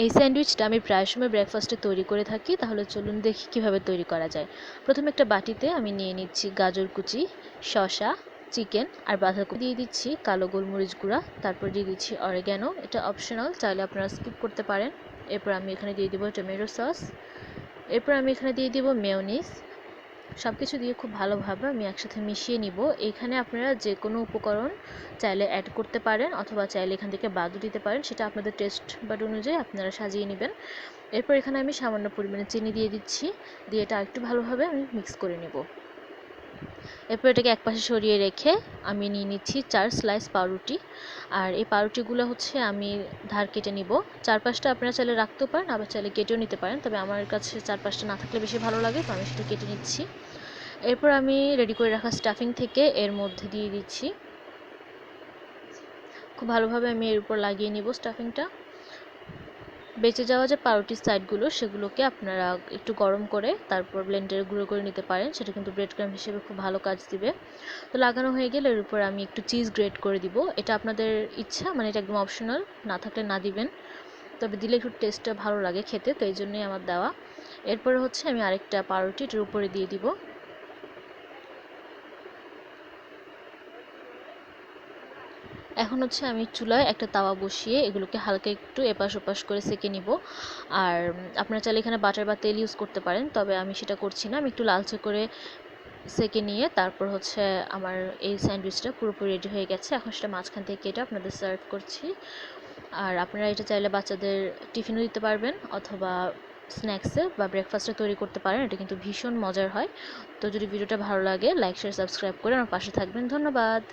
এই স্যান্ডউইচটা আমি প্রায় সময় ব্রেকফাস্টে তৈরি করে থাকি। তাহলে চলুন দেখি কিভাবে তৈরি করা যায়। প্রথমে একটা বাটিতে আমি নিয়ে নিচ্ছি গাজর কুচি, শসা, চিকেন আর বাঁধাকপি, দিয়ে দিচ্ছি কালো গোলমরিচ গুঁড়া, তারপর দিয়ে দিচ্ছি অরিগ্যানো, এটা অপশনাল, চাইলে আপনারা স্কিপ করতে পারেন। এরপর আমি এখানে দিয়ে দিব টমেটো সস, এরপর আমি এখানে দিয়ে দিব মেয়োনিজ। সব কিছু দিয়ে খুব ভালোভাবে আমি একসাথে মিশিয়ে নিব। এখানে আপনারা যে কোনো উপকরণ চাইলে অ্যাড করতে পারেন অথবা চাইলে এখান থেকে বাদও দিতে পারেন, সেটা আপনাদের টেস্ট বাড অনুযায়ী আপনারা সাজিয়ে নেবেন। এরপর এখানে আমি সামান্য পরিমাণে চিনি দিয়ে দিচ্ছি, দিয়ে এটা একটু ভালোভাবে আমি মিক্স করে নেব। এরপর এটাকে একপাশে সরিয়ে রেখে আমি নিয়ে নিচ্ছি 4 স্লাইস পাউরুটি। আর এই পাউরুটিগুলো হচ্ছে আমি ধার কেটে নিব। চারপাশটা আপনারা চাইলে রাখতেও পারেন, আবার চাইলে কেটেও নিতে পারেন, তবে আমার কাছে চারপাশটা না থাকলে বেশি ভালো লাগে, তো আমি সেটা কেটে নিচ্ছি। এরপর আমি রেডি করে রাখা স্টাফিং থেকে এর মধ্যে দিয়ে দিচ্ছি। খুব ভালোভাবে আমি এর উপর লাগিয়ে নিব স্টাফিংটা। বেঁচে যাওয়া যে পাউরুটির সাইডগুলো সেগুলোকে আপনারা একটু গরম করে তারপর ব্লেন্ডারে গুঁড়ো করে নিতে পারেন, সেটা কিন্তু ব্রেড ক্রাম্ব হিসেবে খুব ভালো কাজ দিবে। তো লাগানো হয়ে গেলে এর উপর আমি একটু চিজ গ্রেট করে দিব। এটা আপনাদের ইচ্ছা, মানে এটা একদম অপশনাল, না থাকলে না দিবেন, তবে দিলে একটু টেস্টটা ভালো লাগে খেতে, তো এই জন্যই আমার দেওয়া। এরপরে হচ্ছে আমি আরেকটা পাউরুটি এটার উপরে দিয়ে দিব। এখন হচ্ছে আমি চুলায় একটা তাওয়া বসিয়ে এগুলোকে হালকা একটু এপাশ ওপাশ করে সেঁকে নিব। আর আপনারা চাইলে এখানে বাটার বা তেল ইউজ করতে পারেন, তবে আমি সেটা করছি না। আমি একটু লালচে করে সেঁকে নিয়ে তারপর হচ্ছে আমার এই স্যান্ডউইচটা পুরোপুরি রেডি হয়ে গেছে। এখন সেটা মাঝখান থেকে কেটে আপনাদের সার্ভ করছি। আর আপনারা এটা চাইলে বাচ্চাদের টিফিনও দিতে পারবেন অথবা স্ন্যাক্সে বা ব্রেকফাস্টে তৈরি করতে পারেন। এটা কিন্তু ভীষণ মজার হয়। তো যদি ভিডিওটা ভালো লাগে, লাইক শেয়ার সাবস্ক্রাইব করে আমার পাশে থাকবেন। ধন্যবাদ।